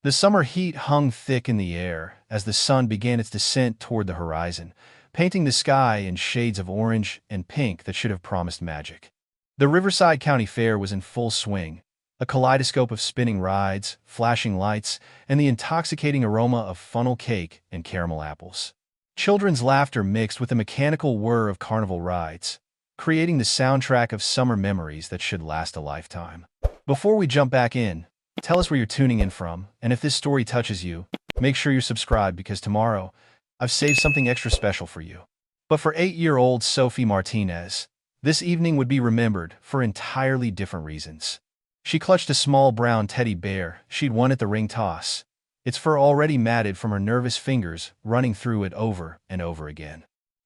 The summer heat hung thick in the air as the sun began its descent toward the horizon, painting the sky in shades of orange and pink that should have promised magic. The Riverside County Fair was in full swing, a kaleidoscope of spinning rides, flashing lights, and the intoxicating aroma of funnel cake and caramel apples. Children's laughter mixed with the mechanical whir of carnival rides, creating the soundtrack of summer memories that should last a lifetime. Before we jump back in, tell us where you're tuning in from, and if this story touches you, make sure you're subscribed because tomorrow, I've saved something extra special for you. But for 8-year-old Sophie Martinez, this evening would be remembered for entirely different reasons. She clutched a small brown teddy bear she'd won at the ring toss, its fur already matted from her nervous fingers running through it over and over again.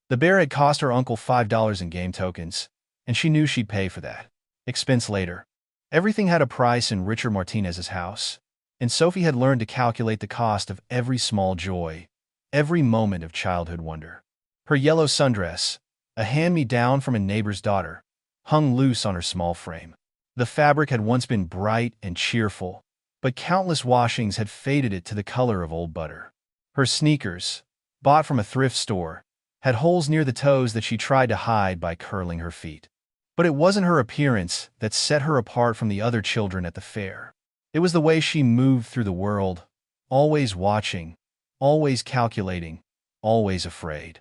The bear had cost her uncle $5 in game tokens, and she knew she'd pay for that expense later. Everything had a price in Richard Martinez's house, and Sophie had learned to calculate the cost of every small joy, every moment of childhood wonder. Her yellow sundress, a hand-me-down from a neighbor's daughter, hung loose on her small frame. The fabric had once been bright and cheerful, but countless washings had faded it to the color of old butter. Her sneakers, bought from a thrift store, had holes near the toes that she tried to hide by curling her feet. But it wasn't her appearance that set her apart from the other children at the fair. It was the way she moved through the world, always watching, always calculating, always afraid.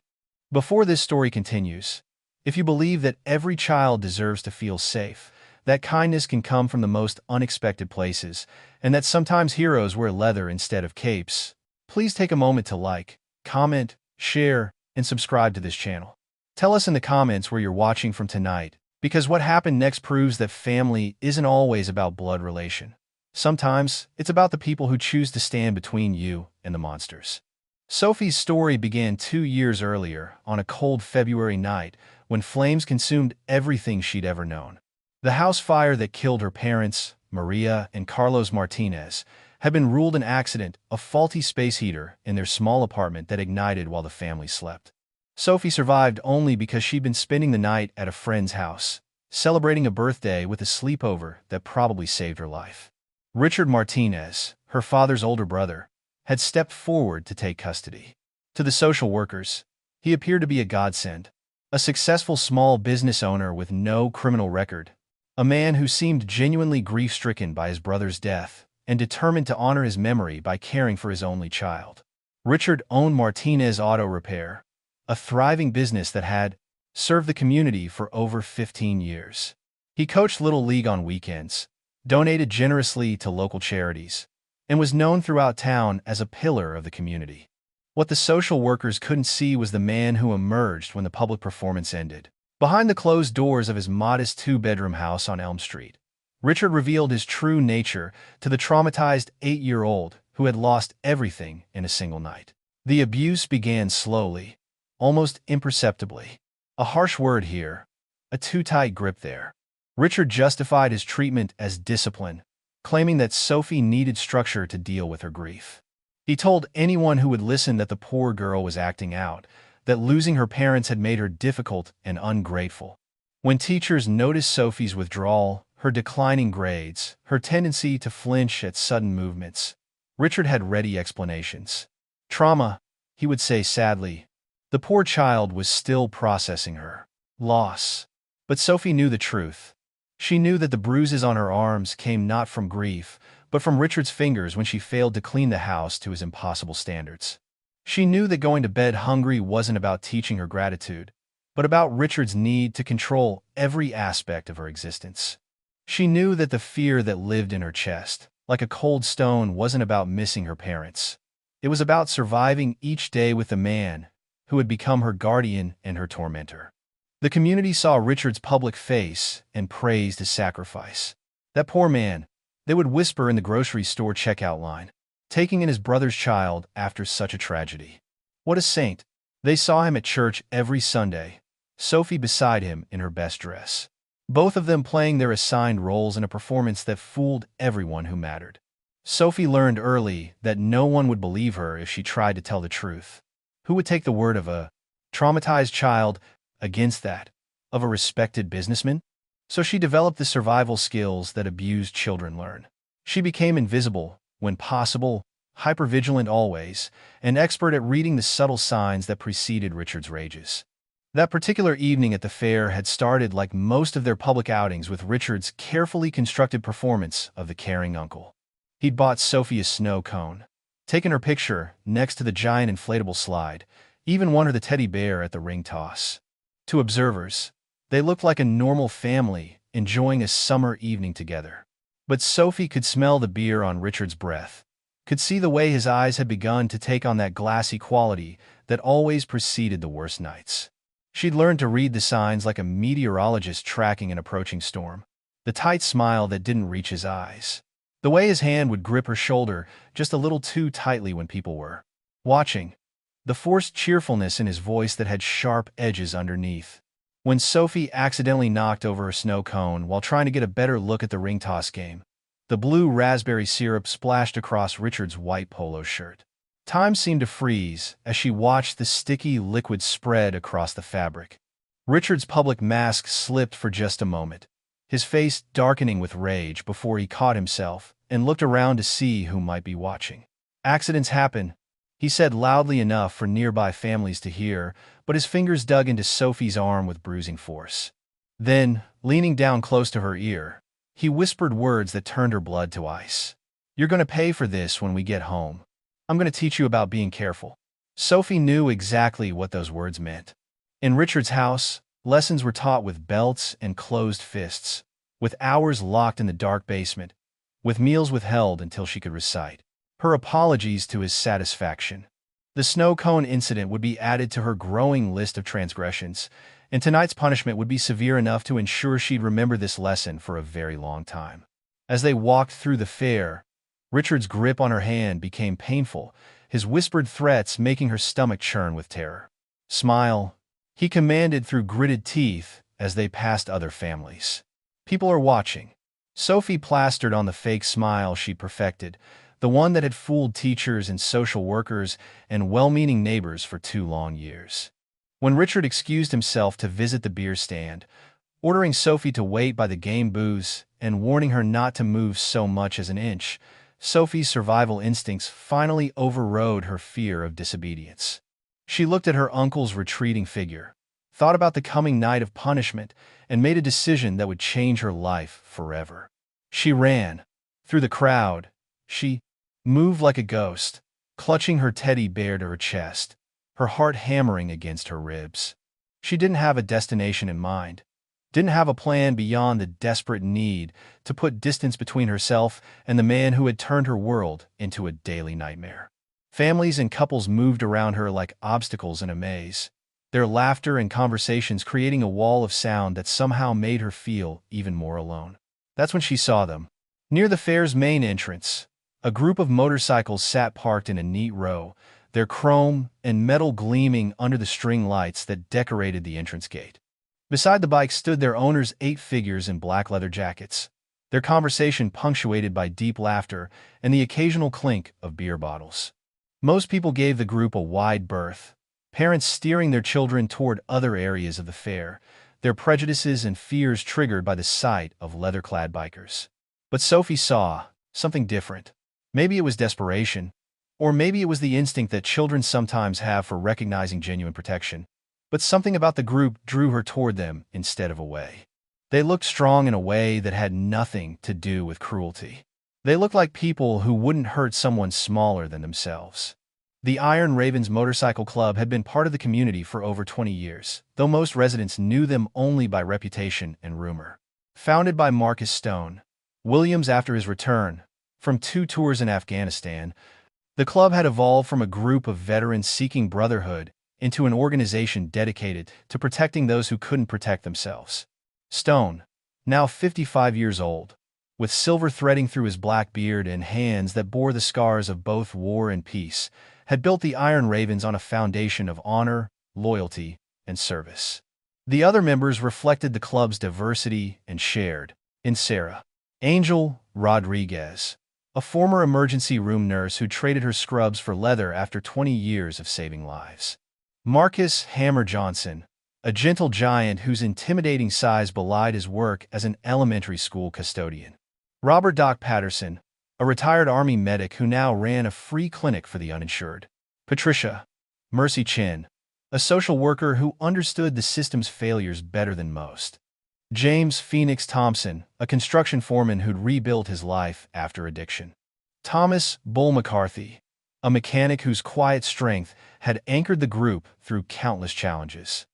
Before this story continues, if you believe that every child deserves to feel safe, that kindness can come from the most unexpected places, and that sometimes heroes wear leather instead of capes, please take a moment to like, comment, share, and subscribe to this channel. Tell us in the comments where you're watching from tonight, because what happened next proves that family isn't always about blood relation. Sometimes, it's about the people who choose to stand between you and the monsters. Sophie's story began 2 years earlier, on a cold February night, when flames consumed everything she'd ever known. The house fire that killed her parents, Maria and Carlos Martinez, had been ruled an accident, a faulty space heater in their small apartment that ignited while the family slept. Sophie survived only because she'd been spending the night at a friend's house, celebrating a birthday with a sleepover that probably saved her life. Richard Martinez, her father's older brother, had stepped forward to take custody. To the social workers, he appeared to be a godsend, a successful small business owner with no criminal record, a man who seemed genuinely grief-stricken by his brother's death and determined to honor his memory by caring for his only child. Richard owned Martinez Auto Repair, a thriving business that had served the community for over 15 years. He coached Little League on weekends, donated generously to local charities, and was known throughout town as a pillar of the community. What the social workers couldn't see was the man who emerged when the public performance ended. Behind the closed doors of his modest 2-bedroom house on Elm Street, Richard revealed his true nature to the traumatized 8-year-old who had lost everything in a single night. The abuse began slowly, almost imperceptibly. A harsh word here, a too tight grip there. Richard justified his treatment as discipline, claiming that Sophie needed structure to deal with her grief. He told anyone who would listen that the poor girl was acting out, that losing her parents had made her difficult and ungrateful. When teachers noticed Sophie's withdrawal, her declining grades, her tendency to flinch at sudden movements, Richard had ready explanations. Trauma, he would say sadly. The poor child was still processing her loss. But Sophie knew the truth. She knew that the bruises on her arms came not from grief, but from Richard's fingers when she failed to clean the house to his impossible standards. She knew that going to bed hungry wasn't about teaching her gratitude, but about Richard's need to control every aspect of her existence. She knew that the fear that lived in her chest, like a cold stone, wasn't about missing her parents. It was about surviving each day with the man who had become her guardian and her tormentor. The community saw Richard's public face and praised his sacrifice. That poor man, they would whisper in the grocery store checkout line, taking in his brother's child after such a tragedy. What a saint. They saw him at church every Sunday, Sophie beside him in her best dress. Both of them playing their assigned roles in a performance that fooled everyone who mattered. Sophie learned early that no one would believe her if she tried to tell the truth. Who would take the word of a traumatized child against that of a respected businessman? So she developed the survival skills that abused children learn. She became invisible when possible, hypervigilant always, an expert at reading the subtle signs that preceded Richard's rages. That particular evening at the fair had started like most of their public outings with Richard's carefully constructed performance of the caring uncle. He'd bought Sophie a snow cone, taken her picture next to the giant inflatable slide, even won her the teddy bear at the ring toss. To observers, they looked like a normal family enjoying a summer evening together. But Sophie could smell the beer on Richard's breath, could see the way his eyes had begun to take on that glassy quality that always preceded the worst nights. She'd learned to read the signs like a meteorologist tracking an approaching storm. The tight smile that didn't reach his eyes. The way his hand would grip her shoulder just a little too tightly when people were watching. The forced cheerfulness in his voice that had sharp edges underneath. When Sophie accidentally knocked over her snow cone while trying to get a better look at the ring toss game, the blue raspberry syrup splashed across Richard's white polo shirt. Time seemed to freeze as she watched the sticky liquid spread across the fabric. Richard's public mask slipped for just a moment, his face darkening with rage before he caught himself and looked around to see who might be watching. "Accidents happen," he said loudly enough for nearby families to hear, but his fingers dug into Sophie's arm with bruising force. Then, leaning down close to her ear, he whispered words that turned her blood to ice. "You're going to pay for this when we get home. I'm going to teach you about being careful." Sophie knew exactly what those words meant. In Richard's house, lessons were taught with belts and closed fists, with hours locked in the dark basement, with meals withheld until she could recite her apologies to his satisfaction. The snow cone incident would be added to her growing list of transgressions, and tonight's punishment would be severe enough to ensure she'd remember this lesson for a very long time. As they walked through the fair, Richard's grip on her hand became painful, his whispered threats making her stomach churn with terror. "Smile," he commanded through gritted teeth as they passed other families. "People are watching." Sophie plastered on the fake smile she perfected, the one that had fooled teachers and social workers and well-meaning neighbors for 2 long years. When Richard excused himself to visit the beer stand, ordering Sophie to wait by the game booths and warning her not to move so much as an inch, Sophie's survival instincts finally overrode her fear of disobedience. She looked at her uncle's retreating figure, thought about the coming night of punishment, and made a decision that would change her life forever. She ran. Through the crowd, she moved like a ghost, clutching her teddy bear to her chest, her heart hammering against her ribs. She didn't have a destination in mind, didn't have a plan beyond the desperate need to put distance between herself and the man who had turned her world into a daily nightmare. Families and couples moved around her like obstacles in a maze, their laughter and conversations creating a wall of sound that somehow made her feel even more alone. That's when she saw them. Near the fair's main entrance, a group of motorcycles sat parked in a neat row, their chrome and metal gleaming under the string lights that decorated the entrance gate. Beside the bikes stood their owners, 8 figures in black leather jackets, their conversation punctuated by deep laughter and the occasional clink of beer bottles. Most people gave the group a wide berth, parents steering their children toward other areas of the fair, their prejudices and fears triggered by the sight of leather-clad bikers. But Sophie saw something different. Maybe it was desperation, or maybe it was the instinct that children sometimes have for recognizing genuine protection. But something about the group drew her toward them instead of away. They looked strong in a way that had nothing to do with cruelty. They looked like people who wouldn't hurt someone smaller than themselves. The Iron Ravens Motorcycle Club had been part of the community for over 20 years, though most residents knew them only by reputation and rumor. Founded by Marcus Stone Williams after his return from 2 tours in Afghanistan, the club had evolved from a group of veterans seeking brotherhood into an organization dedicated to protecting those who couldn't protect themselves. Stone, now 55 years old, with silver threading through his black beard and hands that bore the scars of both war and peace, had built the Iron Ravens on a foundation of honor, loyalty, and service. The other members reflected the club's diversity and shared in Sarah Angel Rodriguez, a former emergency room nurse who traded her scrubs for leather after 20 years of saving lives. Marcus Hammer Johnson, a gentle giant whose intimidating size belied his work as an elementary school custodian. Robert Doc Patterson, a retired Army medic who now ran a free clinic for the uninsured. Patricia, Mercy Chin, a social worker who understood the system's failures better than most. James Phoenix Thompson, a construction foreman who'd rebuilt his life after addiction. Thomas Bull McCarthy, a mechanic whose quiet strength had anchored the group through countless challenges.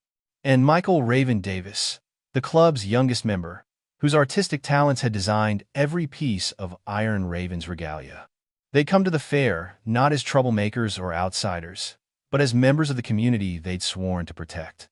And Michael Raven Davis, the club's youngest member, whose artistic talents had designed every piece of Iron Raven's regalia. They'd come to the fair not as troublemakers or outsiders, but as members of the community they'd sworn to protect.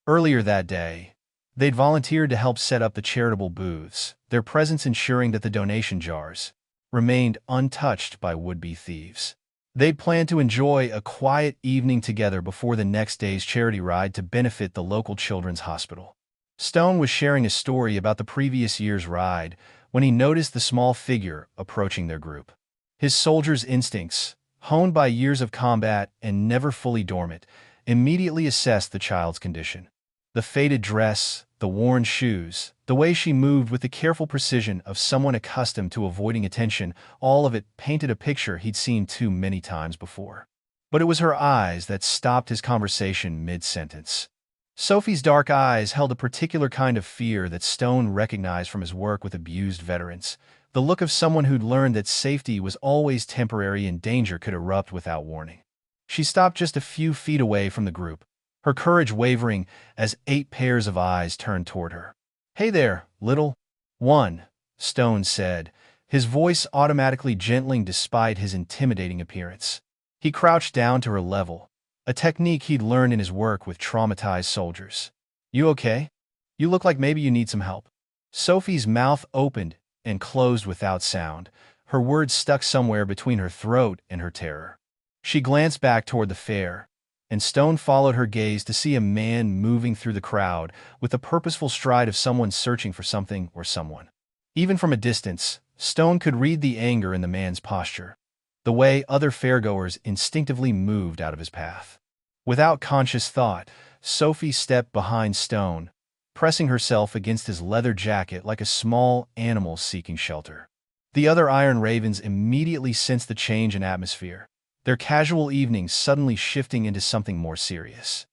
Earlier that day, they'd volunteered to help set up the charitable booths, their presence ensuring that the donation jars remained untouched by would-be thieves. They'd planned to enjoy a quiet evening together before the next day's charity ride to benefit the local children's hospital. Stone was sharing a story about the previous year's ride when he noticed the small figure approaching their group. His soldier's instincts, honed by years of combat and never fully dormant, immediately assessed the child's condition. The faded dress, the worn shoes, the way she moved with the careful precision of someone accustomed to avoiding attention, all of it painted a picture he'd seen too many times before. But it was her eyes that stopped his conversation mid-sentence. Sophie's dark eyes held a particular kind of fear that Stone recognized from his work with abused veterans, the look of someone who'd learned that safety was always temporary and danger could erupt without warning. She stopped just a few feet away from the group, her courage wavering as 8 pairs of eyes turned toward her. "Hey there, little one," Stone said, his voice automatically gentling despite his intimidating appearance. He crouched down to her level, a technique he'd learned in his work with traumatized soldiers. "You okay? You look like maybe you need some help." Sophie's mouth opened and closed without sound, her words stuck somewhere between her throat and her terror. She glanced back toward the fair, and Stone followed her gaze to see a man moving through the crowd with the purposeful stride of someone searching for something or someone. Even from a distance, Stone could read the anger in the man's posture, the way other fairgoers instinctively moved out of his path. Without conscious thought, Sophie stepped behind Stone, pressing herself against his leather jacket like a small animal seeking shelter. The other Iron Ravens immediately sensed the change in atmosphere, their casual evening suddenly shifting into something more serious.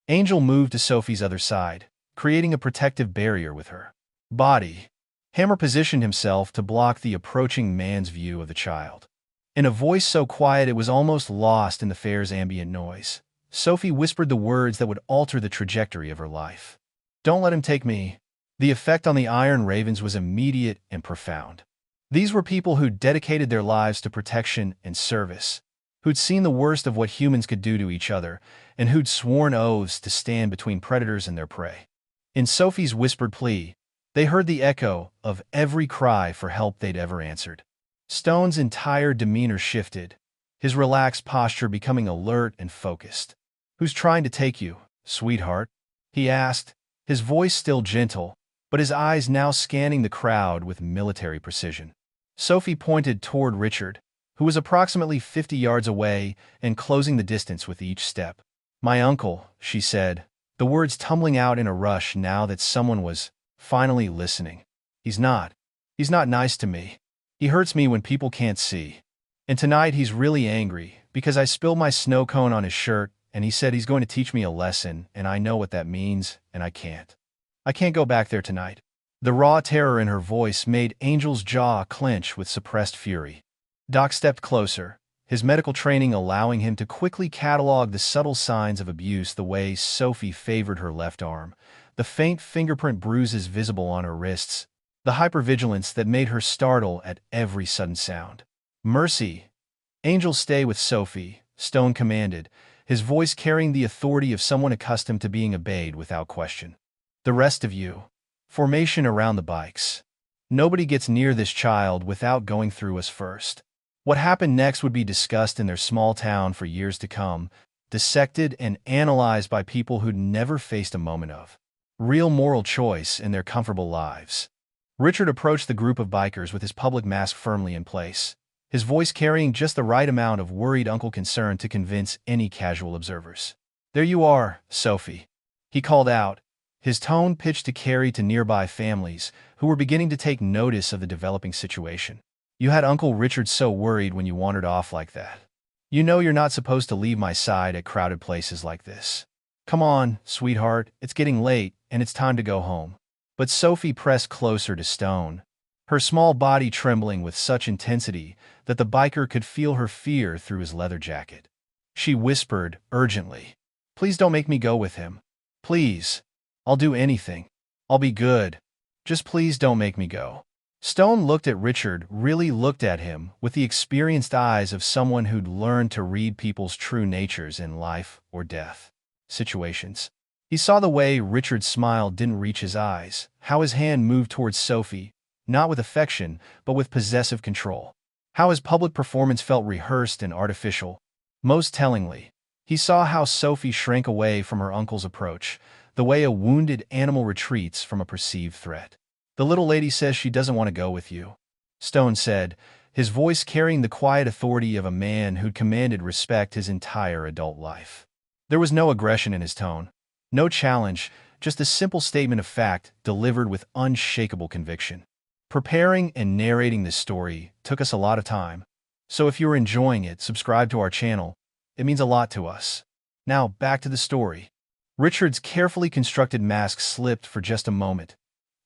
Angel moved to Sophie's other side, creating a protective barrier with her body. Hammer positioned himself to block the approaching man's view of the child. In a voice so quiet it was almost lost in the fair's ambient noise, Sophie whispered the words that would alter the trajectory of her life. "Don't let him take me." The effect on the Iron Ravens was immediate and profound. These were people who'd dedicated their lives to protection and service, who'd seen the worst of what humans could do to each other, and who'd sworn oaths to stand between predators and their prey. In Sophie's whispered plea, they heard the echo of every cry for help they'd ever answered. Stone's entire demeanor shifted, his relaxed posture becoming alert and focused. "Who's trying to take you, sweetheart?" he asked, his voice still gentle, but his eyes now scanning the crowd with military precision. Sophie pointed toward Richard, who was approximately 50 yards away and closing the distance with each step. "My uncle," she said, the words tumbling out in a rush now that someone was finally listening. He's not nice to me. He hurts me when people can't see. And tonight he's really angry because I spilled my snow cone on his shirt, and he said he's going to teach me a lesson, and I know what that means, and I can't go back there tonight." The raw terror in her voice made Angel's jaw clench with suppressed fury. Doc stepped closer, his medical training allowing him to quickly catalog the subtle signs of abuse the way Sophie favored her left arm, the faint fingerprint bruises visible on her wrists, the hypervigilance that made her startle at every sudden sound. "Mercy, Angel, stay with Sophie," Stone commanded, his voice carrying the authority of someone accustomed to being obeyed without question. "The rest of you, formation around the bikes. Nobody gets near this child without going through us first." What happened next would be discussed in their small town for years to come, dissected and analyzed by people who'd never faced a moment of real moral choice in their comfortable lives. Richard approached the group of bikers with his public mask firmly in place, his voice carrying just the right amount of worried uncle concern to convince any casual observers. "There you are, Sophie," he called out, his tone pitched to carry to nearby families who were beginning to take notice of the developing situation. You had Uncle Richard so worried when you wandered off like that. You know you're not supposed to leave my side at crowded places like this. Come on, sweetheart, it's getting late, and it's time to go home. But Sophie pressed closer to Stone, her small body trembling with such intensity that the biker could feel her fear through his leather jacket. She whispered urgently, "Please don't make me go with him. Please. I'll do anything. I'll be good. Just please don't make me go." Stone looked at Richard, really looked at him, with the experienced eyes of someone who'd learned to read people's true natures in life or death situations. He saw the way Richard's smile didn't reach his eyes, how his hand moved towards Sophie, not with affection, but with possessive control. How his public performance felt rehearsed and artificial. Most tellingly, he saw how Sophie shrank away from her uncle's approach, the way a wounded animal retreats from a perceived threat. "The little lady says she doesn't want to go with you," Stone said, his voice carrying the quiet authority of a man who'd commanded respect his entire adult life. There was no aggression in his tone, no challenge, just a simple statement of fact delivered with unshakable conviction. Preparing and narrating this story took us a lot of time, so if you're enjoying it, subscribe to our channel. It means a lot to us. Now, back to the story. Richard's carefully constructed mask slipped for just a moment,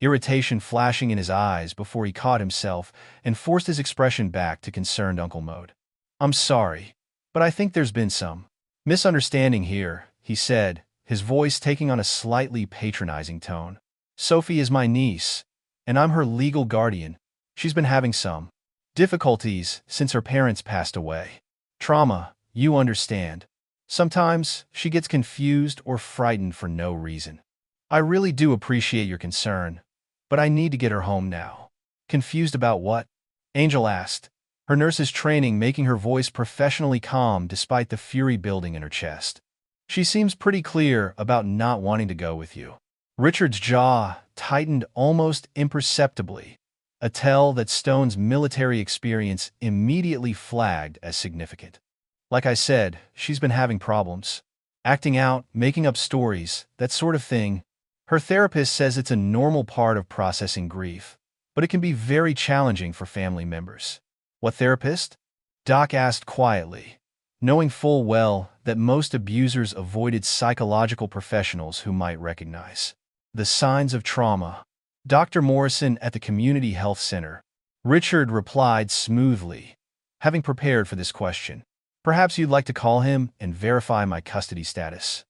irritation flashing in his eyes before he caught himself and forced his expression back to concerned uncle mode. "I'm sorry, but I think there's been some misunderstanding here," he said, his voice taking on a slightly patronizing tone. "Sophie is my niece, and I'm her legal guardian. She's been having some difficulties since her parents passed away. Trauma, you understand. Sometimes she gets confused or frightened for no reason. I really do appreciate your concern, but I need to get her home now." "Confused about what?" Angel asked, her nurse's training making her voice professionally calm despite the fury building in her chest. "She seems pretty clear about not wanting to go with you." Richard's jaw tightened almost imperceptibly, a tell that Stone's military experience immediately flagged as significant. "Like I said, she's been having problems. Acting out, making up stories, that sort of thing. Her therapist says it's a normal part of processing grief, but it can be very challenging for family members." "What therapist?" Doc asked quietly, knowing full well that most abusers avoided psychological professionals who might recognize the signs of trauma. "Dr. Morrison at the Community Health Center," Richard replied smoothly, having prepared for this question. "Perhaps you'd like to call him and verify my custody status,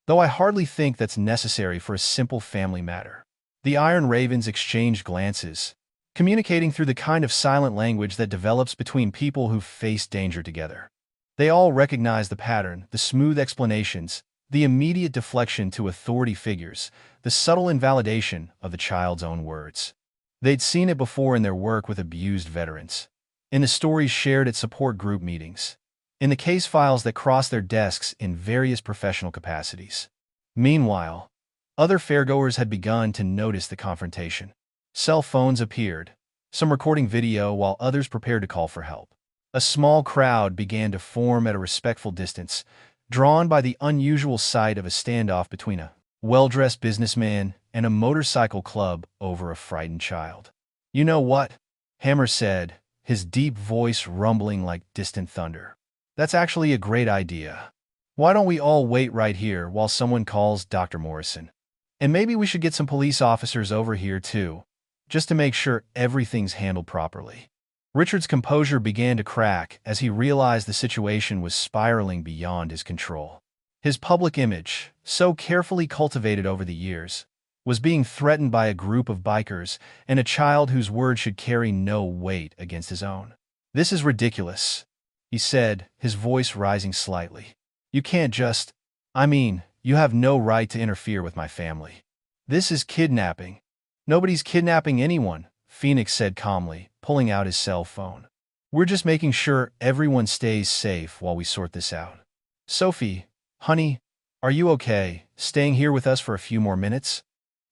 though I hardly think that's necessary for a simple family matter." The Iron Ravens exchanged glances, communicating through the kind of silent language that develops between people who face danger together. They all recognized the pattern, the smooth explanations, the immediate deflection to authority figures, the subtle invalidation of the child's own words. They'd seen it before in their work with abused veterans, in the stories shared at support group meetings, in the case files that crossed their desks in various professional capacities. Meanwhile, other fairgoers had begun to notice the confrontation. Cell phones appeared, some recording video while others prepared to call for help. A small crowd began to form at a respectful distance, drawn by the unusual sight of a standoff between a well-dressed businessman and a motorcycle club over a frightened child. "You know what?" Hammer said, his deep voice rumbling like distant thunder. "That's actually a great idea. Why don't we all wait right here while someone calls Dr. Morrison? And maybe we should get some police officers over here too, just to make sure everything's handled properly." Richard's composure began to crack as he realized the situation was spiraling beyond his control. His public image, so carefully cultivated over the years, was being threatened by a group of bikers and a child whose word should carry no weight against his own. "This is ridiculous," he said, his voice rising slightly. "You can't just... you have no right to interfere with my family. This is kidnapping." "Nobody's kidnapping anyone," Phoenix said calmly, pulling out his cell phone. "We're just making sure everyone stays safe while we sort this out. Sophie, honey, are you okay, staying here with us for a few more minutes?"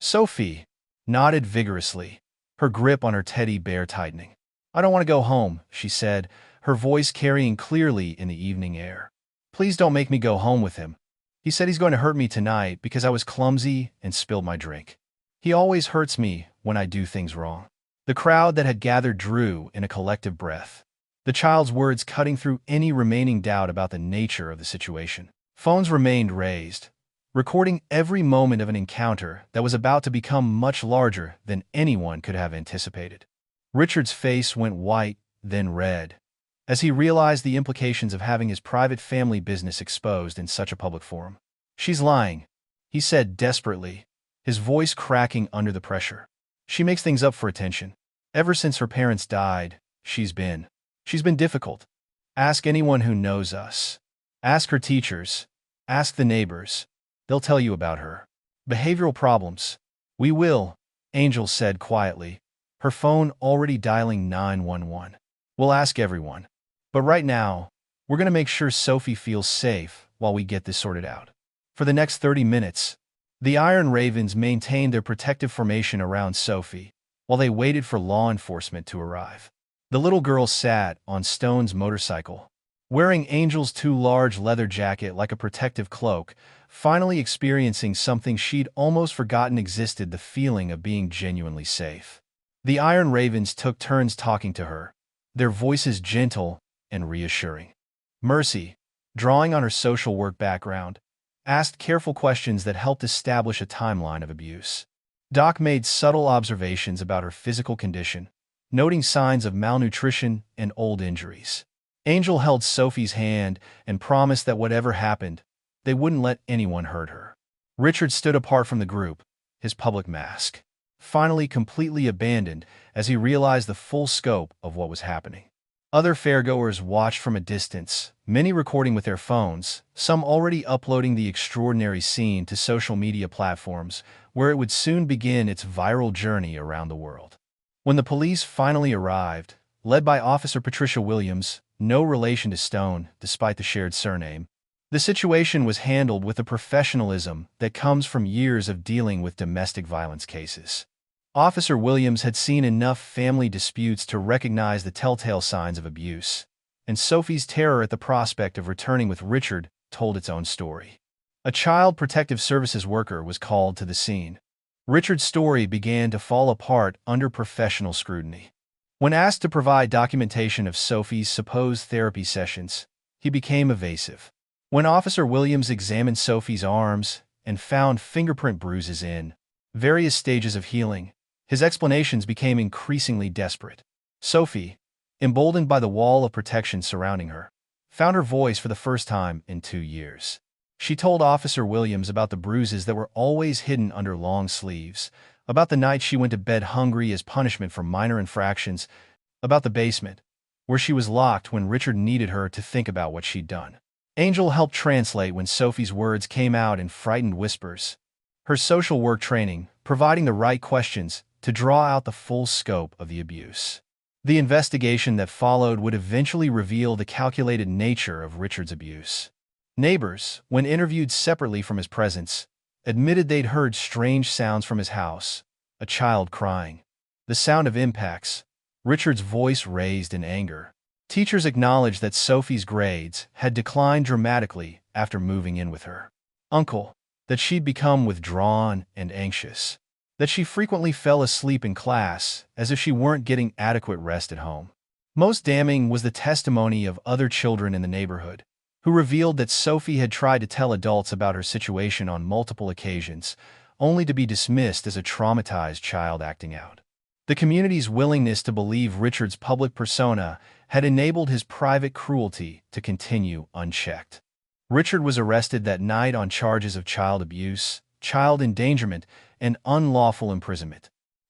Sophie nodded vigorously, her grip on her teddy bear tightening. "I don't want to go home," she said, her voice carrying clearly in the evening air. "Please don't make me go home with him. He said he's going to hurt me tonight because I was clumsy and spilled my drink. He always hurts me when I do things wrong." The crowd that had gathered drew in a collective breath, the child's words cutting through any remaining doubt about the nature of the situation. Phones remained raised, recording every moment of an encounter that was about to become much larger than anyone could have anticipated. Richard's face went white, then red, as he realized the implications of having his private family business exposed in such a public forum. "She's lying," he said desperately, his voice cracking under the pressure. "She makes things up for attention. Ever since her parents died, she's been difficult. Ask anyone who knows us. Ask her teachers. Ask the neighbors. They'll tell you about her. Behavioral problems." "We will," Angel said quietly, her phone already dialing 911. "We'll ask everyone. But right now, we're going to make sure Sophie feels safe while we get this sorted out." For the next 30 minutes, the Iron Ravens maintained their protective formation around Sophie while they waited for law enforcement to arrive. The little girl sat on Stone's motorcycle, wearing Angel's too large leather jacket like a protective cloak, finally experiencing something she'd almost forgotten existed: the feeling of being genuinely safe. The Iron Ravens took turns talking to her, their voices gentle and reassuring. Mercy, drawing on her social work background, asked careful questions that helped establish a timeline of abuse. Doc made subtle observations about her physical condition, noting signs of malnutrition and old injuries. Angel held Sophie's hand and promised that whatever happened, they wouldn't let anyone hurt her. Richard stood apart from the group, his public mask finally completely abandoned as he realized the full scope of what was happening. Other fairgoers watched from a distance, many recording with their phones, some already uploading the extraordinary scene to social media platforms where it would soon begin its viral journey around the world. When the police finally arrived, led by Officer Patricia Williams, no relation to Stone despite the shared surname, the situation was handled with a professionalism that comes from years of dealing with domestic violence cases. Officer Williams had seen enough family disputes to recognize the telltale signs of abuse, and Sophie's terror at the prospect of returning with Richard told its own story. A child protective services worker was called to the scene. Richard's story began to fall apart under professional scrutiny. When asked to provide documentation of Sophie's supposed therapy sessions, he became evasive. When Officer Williams examined Sophie's arms and found fingerprint bruises in various stages of healing, his explanations became increasingly desperate. Sophie, emboldened by the wall of protection surrounding her, found her voice for the first time in 2 years. She told Officer Williams about the bruises that were always hidden under long sleeves, about the night she went to bed hungry as punishment for minor infractions, about the basement, where she was locked when Richard needed her to think about what she'd done. Angel helped translate when Sophie's words came out in frightened whispers, her social work training providing the right questions to draw out the full scope of the abuse. The investigation that followed would eventually reveal the calculated nature of Richard's abuse. Neighbors, when interviewed separately from his presence, admitted they'd heard strange sounds from his house, a child crying, the sound of impacts, Richard's voice raised in anger. Teachers acknowledged that Sophie's grades had declined dramatically after moving in with her uncle, that she'd become withdrawn and anxious, that she frequently fell asleep in class as if she weren't getting adequate rest at home. Most damning was the testimony of other children in the neighborhood, who revealed that Sophie had tried to tell adults about her situation on multiple occasions, only to be dismissed as a traumatized child acting out. The community's willingness to believe Richard's public persona had enabled his private cruelty to continue unchecked. Richard was arrested that night on charges of child abuse, child endangerment, and unlawful imprisonment.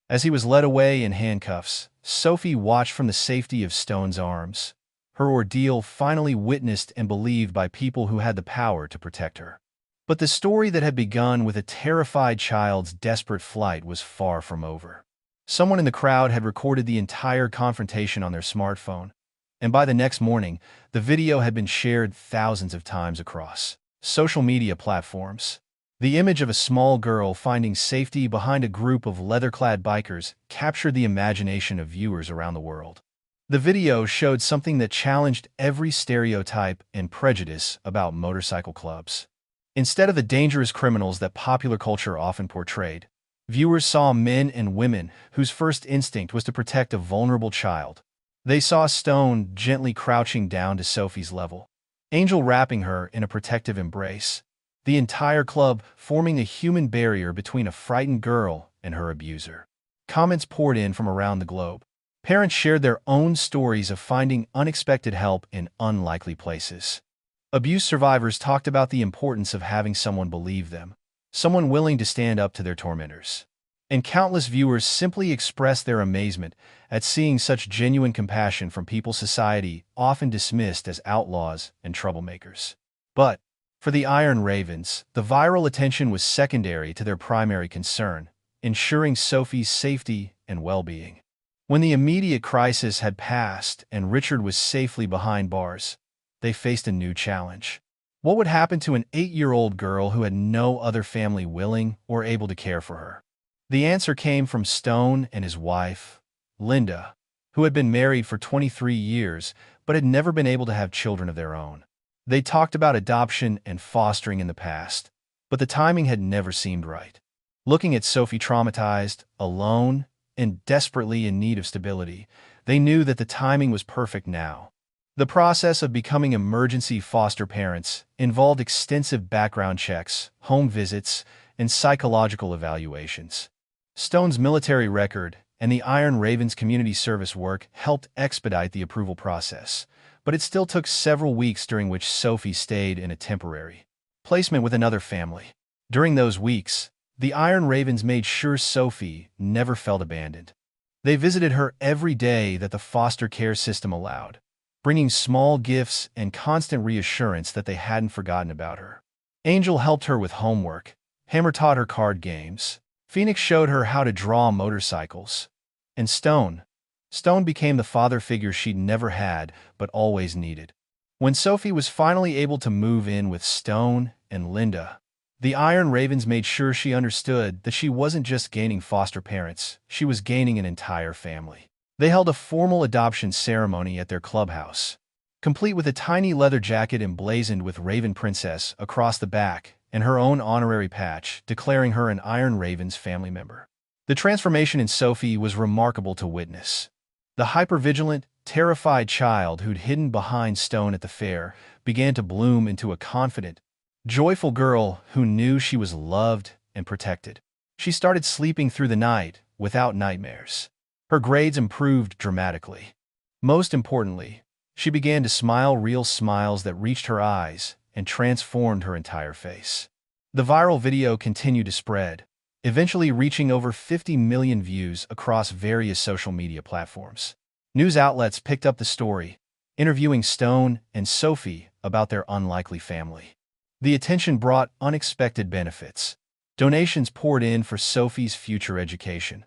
As he was led away in handcuffs, Sophie watched from the safety of Stone's arms, her ordeal finally witnessed and believed by people who had the power to protect her. But the story that had begun with a terrified child's desperate flight was far from over. Someone in the crowd had recorded the entire confrontation on their smartphone, and by the next morning, the video had been shared thousands of times across social media platforms. The image of a small girl finding safety behind a group of leather-clad bikers captured the imagination of viewers around the world. The video showed something that challenged every stereotype and prejudice about motorcycle clubs. Instead of the dangerous criminals that popular culture often portrayed, Viewers saw men and women whose first instinct was to protect a vulnerable child. They saw Stone gently crouching down to Sophie's level, Angel wrapping her in a protective embrace, the entire club forming a human barrier between a frightened girl and her abuser. Comments poured in from around the globe. Parents shared their own stories of finding unexpected help in unlikely places. Abuse survivors talked about the importance of having someone believe them, someone willing to stand up to their tormentors. And countless viewers simply expressed their amazement at seeing such genuine compassion from people society often dismissed as outlaws and troublemakers. But, for the Iron Ravens, the viral attention was secondary to their primary concern, ensuring Sophie's safety and well-being. When the immediate crisis had passed and Richard was safely behind bars, they faced a new challenge. What would happen to an 8-year-old girl who had no other family willing or able to care for her? The answer came from Stone and his wife, Linda, who had been married for 23 years but had never been able to have children of their own. They talked about adoption and fostering in the past, but the timing had never seemed right. Looking at Sophie traumatized, alone, and desperately in need of stability, they knew that the timing was perfect now. The process of becoming emergency foster parents involved extensive background checks, home visits, and psychological evaluations. Stone's military record and the Iron Ravens community service work helped expedite the approval process, but it still took several weeks during which Sophie stayed in a temporary placement with another family. During those weeks, the Iron Ravens made sure Sophie never felt abandoned. They visited her every day that the foster care system allowed, bringing small gifts and constant reassurance that they hadn't forgotten about her. Angel helped her with homework, Hammer taught her card games, Phoenix showed her how to draw motorcycles, and Stone became the father figure she'd never had but always needed. When Sophie was finally able to move in with Stone and Linda, the Iron Ravens made sure she understood that she wasn't just gaining foster parents, she was gaining an entire family. They held a formal adoption ceremony at their clubhouse, complete with a tiny leather jacket emblazoned with Raven Princess across the back and her own honorary patch declaring her an Iron Ravens family member. The transformation in Sophie was remarkable to witness. The hypervigilant, terrified child who'd hidden behind Stone at the fair began to bloom into a confident, joyful girl who knew she was loved and protected. She started sleeping through the night without nightmares. Her grades improved dramatically. Most importantly, she began to smile real smiles that reached her eyes and transformed her entire face. The viral video continued to spread, eventually reaching over 50 million views across various social media platforms. News outlets picked up the story, interviewing Stone and Sophie about their unlikely family. The attention brought unexpected benefits. Donations poured in for Sophie's future education.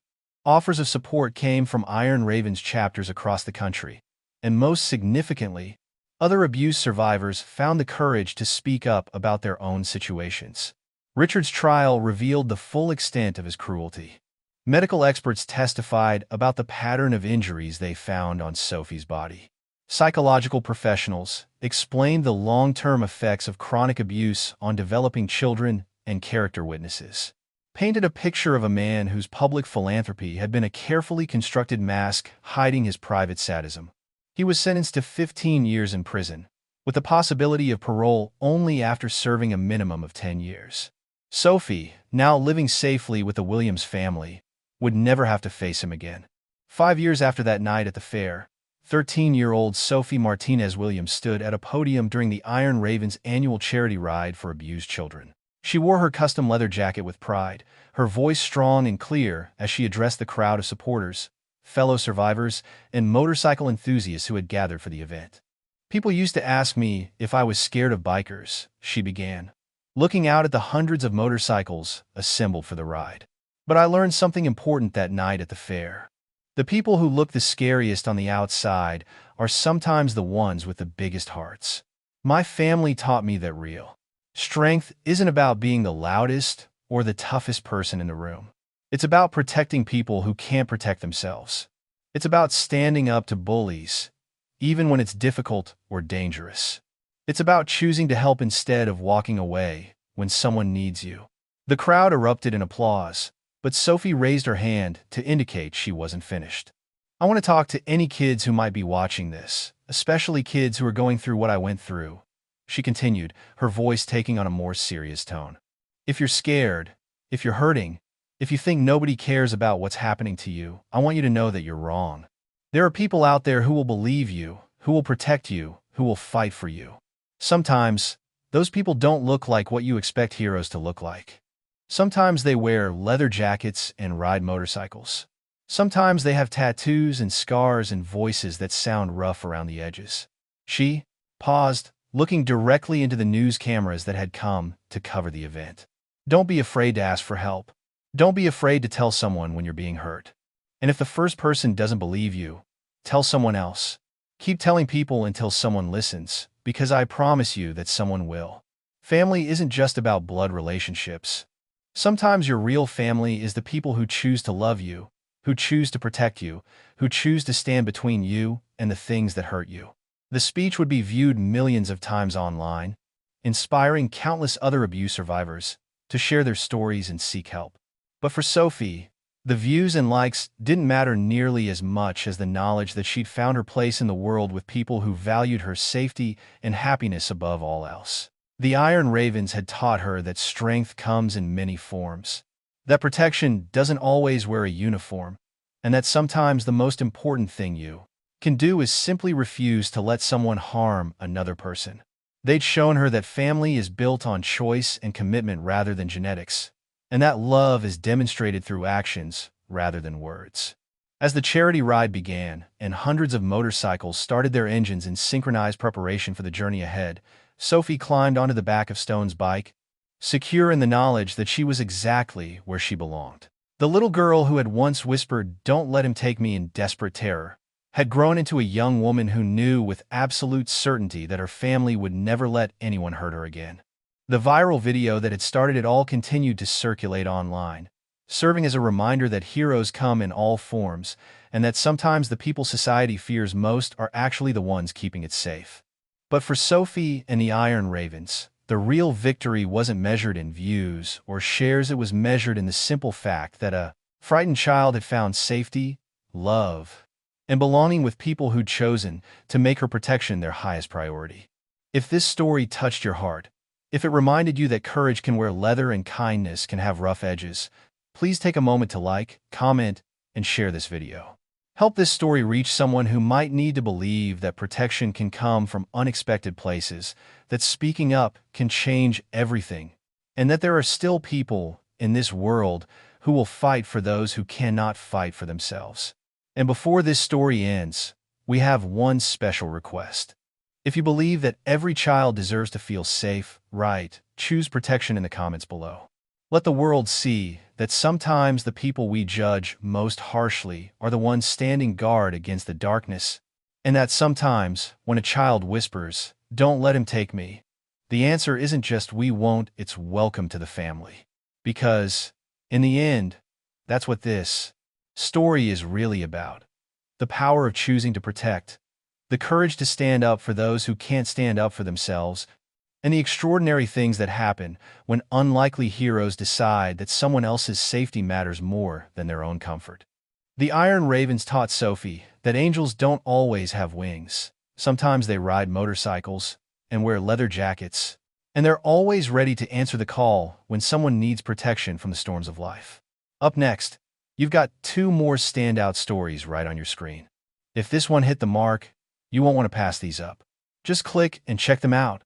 Offers of support came from Iron Ravens chapters across the country, and most significantly, other abuse survivors found the courage to speak up about their own situations. Richard's trial revealed the full extent of his cruelty. Medical experts testified about the pattern of injuries they found on Sophie's body. Psychological professionals explained the long-term effects of chronic abuse on developing children, and character witnesses painted a picture of a man whose public philanthropy had been a carefully constructed mask hiding his private sadism. He was sentenced to 15 years in prison, with the possibility of parole only after serving a minimum of 10 years. Sophie, now living safely with the Williams family, would never have to face him again. 5 years after that night at the fair, 13-year-old Sophie Martinez Williams stood at a podium during the Iron Ravens annual charity ride for abused children. She wore her custom leather jacket with pride, her voice strong and clear as she addressed the crowd of supporters, fellow survivors, and motorcycle enthusiasts who had gathered for the event. "People used to ask me if I was scared of bikers," she began, looking out at the hundreds of motorcycles assembled for the ride. "But I learned something important that night at the fair. The people who look the scariest on the outside are sometimes the ones with the biggest hearts. My family taught me that real strength isn't about being the loudest or the toughest person in the room. It's about protecting people who can't protect themselves. It's about standing up to bullies, even when it's difficult or dangerous. It's about choosing to help instead of walking away when someone needs you." The crowd erupted in applause, But Sophie raised her hand to indicate she wasn't finished. I want to talk to any kids who might be watching this, especially kids who are going through what I went through, she continued, her voice taking on a more serious tone. If you're scared, if you're hurting, if you think nobody cares about what's happening to you, I want you to know that you're wrong. There are people out there who will believe you, who will protect you, who will fight for you. Sometimes, those people don't look like what you expect heroes to look like. Sometimes they wear leather jackets and ride motorcycles. Sometimes they have tattoos and scars and voices that sound rough around the edges. She paused, looking directly into the news cameras that had come to cover the event. Don't be afraid to ask for help. Don't be afraid to tell someone when you're being hurt. And if the first person doesn't believe you, tell someone else. Keep telling people until someone listens, because I promise you that someone will. Family isn't just about blood relationships. Sometimes your real family is the people who choose to love you, who choose to protect you, who choose to stand between you and the things that hurt you. The speech would be viewed millions of times online, inspiring countless other abuse survivors to share their stories and seek help. But for Sophie, the views and likes didn't matter nearly as much as the knowledge that she'd found her place in the world with people who valued her safety and happiness above all else. The Iron Ravens had taught her that strength comes in many forms, that protection doesn't always wear a uniform, and that sometimes the most important thing you can do is simply refuse to let someone harm another person. They'd shown her that family is built on choice and commitment rather than genetics, and that love is demonstrated through actions rather than words. As the charity ride began and hundreds of motorcycles started their engines in synchronized preparation for the journey ahead, Sophie climbed onto the back of Stone's bike, secure in the knowledge that she was exactly where she belonged. The little girl who had once whispered, "Don't let him take me," in desperate terror, had grown into a young woman who knew with absolute certainty that her family would never let anyone hurt her again. The viral video that had started it all continued to circulate online, serving as a reminder that heroes come in all forms and that sometimes the people society fears most are actually the ones keeping it safe. But for Sophie and the Iron Ravens, the real victory wasn't measured in views or shares, it was measured in the simple fact that a frightened child had found safety, love, and belonging with people who'd chosen to make her protection their highest priority. If this story touched your heart, if it reminded you that courage can wear leather and kindness can have rough edges, please take a moment to like, comment, and share this video. Help this story reach someone who might need to believe that protection can come from unexpected places, that speaking up can change everything, and that there are still people in this world who will fight for those who cannot fight for themselves. And before this story ends, we have one special request. If you believe that every child deserves to feel safe, right, choose protection in the comments below. Let the world see that sometimes the people we judge most harshly are the ones standing guard against the darkness, and that sometimes, when a child whispers, "Don't let him take me," the answer isn't just "we won't," it's "welcome to the family." Because, in the end, that's what this story is really about. The power of choosing to protect, the courage to stand up for those who can't stand up for themselves, and the extraordinary things that happen when unlikely heroes decide that someone else's safety matters more than their own comfort. The Iron Ravens taught Sophie that angels don't always have wings. Sometimes they ride motorcycles and wear leather jackets, and they're always ready to answer the call when someone needs protection from the storms of life. Up next, you've got two more standout stories right on your screen. If this one hit the mark, you won't want to pass these up. Just click and check them out.